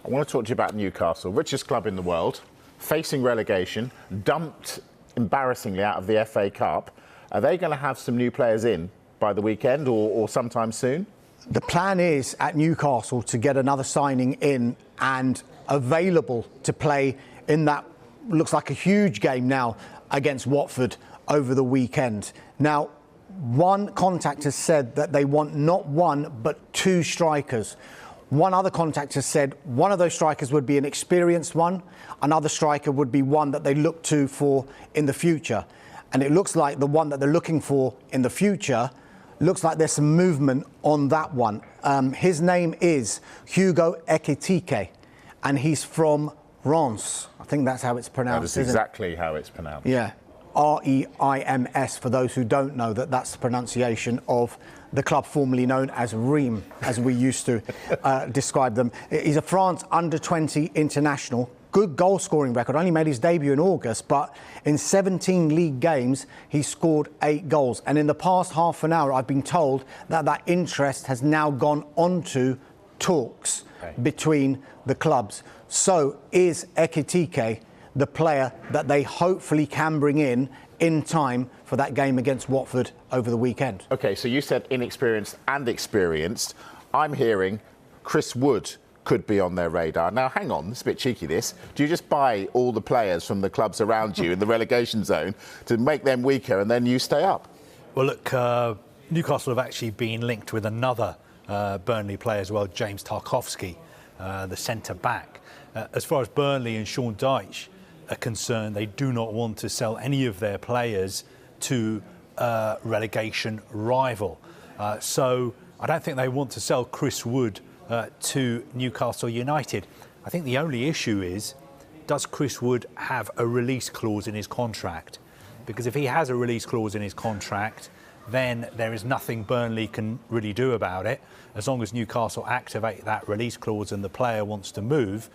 I want to talk to you about Newcastle, richest club in the world, facing relegation, dumped embarrassingly out of the FA Cup. Are they going to have some new players in by the weekend or sometime soon? The plan is at Newcastle to get another signing in and available to play in that looks like a huge game now against Watford over the weekend. Now, one contact has said that they want not one but two strikers. One other contact has said one of those strikers would be an experienced one, another striker would be one that they look to for in the future. And it looks like the one that they're looking for in the future looks like there's some movement on that one. His name is Hugo Ekitike, and he's from Reims. I think that's how it's pronounced. That is exactly how it's pronounced. Yeah, R-E-I-M-S, for those who don't know that's the pronunciation of the club formerly known as Reims, as we used to describe them. He's a France under-20 international. Good goal-scoring record, only made his debut in August, but in 17 league games, he scored 8 goals. And in the past half an hour, I've been told that interest has now gone on to talks between the clubs. So is Ekitike the player that they hopefully can bring in time for that game against Watford over the weekend? OK, so you said inexperienced and experienced. I'm hearing Chris Wood could be on their radar. Now, hang on, it's a bit cheeky, this. Do you just buy all the players from the clubs around you in the relegation zone to make them weaker and then you stay up? Well, look, Newcastle have actually been linked with another Burnley player as well, James Tarkowski, the centre-back. As far as Burnley and Sean Dyche are concerned, they do not want to sell any of their players to a relegation rival. So I don't think they want to sell Chris Wood to Newcastle United. I think the only issue is, does Chris Wood have a release clause in his contract? Because if he has a release clause in his contract, then there is nothing Burnley can really do about it. As long as Newcastle activate that release clause and the player wants to move,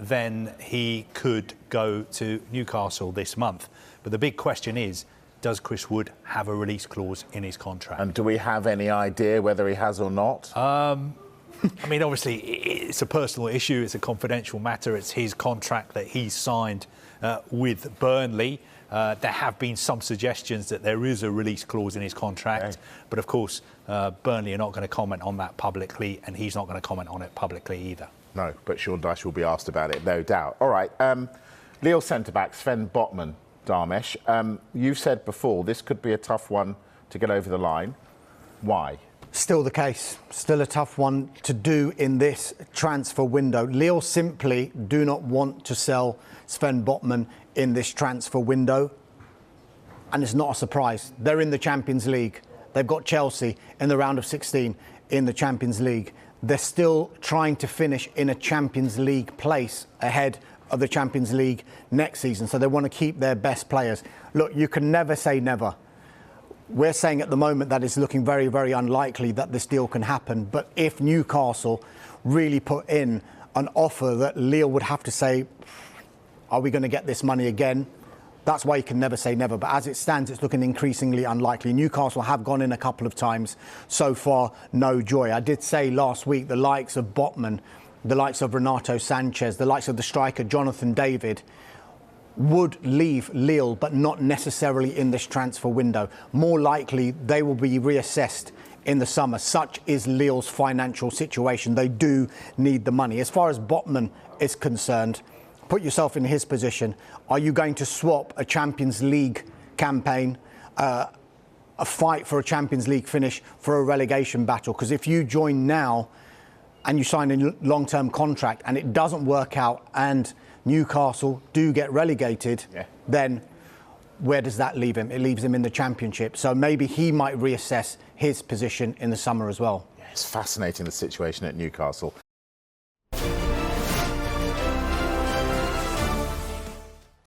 then he could go to Newcastle this month. But the big question is, does Chris Wood have a release clause in his contract? And do we have any idea whether he has or not? I mean, obviously, it's a personal issue. It's a confidential matter. It's his contract that he's signed with Burnley. There have been some suggestions that there is a release clause in his contract. Okay. But, of course, Burnley are not going to comment on that publicly, and he's not going to comment on it publicly either. No, but Sean Dyche will be asked about it, no doubt. All right, Lille centre-back Sven Botman, Dharmesh. You said before this could be a tough one to get over the line. Why? Still the case. Still a tough one to do in this transfer window. Lille simply do not want to sell Sven Botman in this transfer window. And it's not a surprise. They're in the Champions League. They've got Chelsea in the round of 16 in the Champions League. They're still trying to finish in a Champions League place ahead of the Champions League next season. So they want to keep their best players. Look, you can never say never. We're saying at the moment that it's looking very, very unlikely that this deal can happen. But if Newcastle really put in an offer that Lille would have to say, are we going to get this money again? That's why you can never say never. But as it stands, it's looking increasingly unlikely. Newcastle have gone in a couple of times. So far, no joy. I did say last week the likes of Botman, the likes of Renato Sanchez, the likes of the striker Jonathan David would leave Lille, but not necessarily in this transfer window. More likely, they will be reassessed in the summer. Such is Lille's financial situation. They do need the money. As far as Botman is concerned, put yourself in his position. Are you going to swap a Champions League campaign, a fight for a Champions League finish, for a relegation battle? Because if you join now and you sign a long-term contract and it doesn't work out and Newcastle do get relegated, then where does that leave him? It leaves him in the Championship. So maybe he might reassess his position in the summer as well. Yeah, it's fascinating, the situation at Newcastle.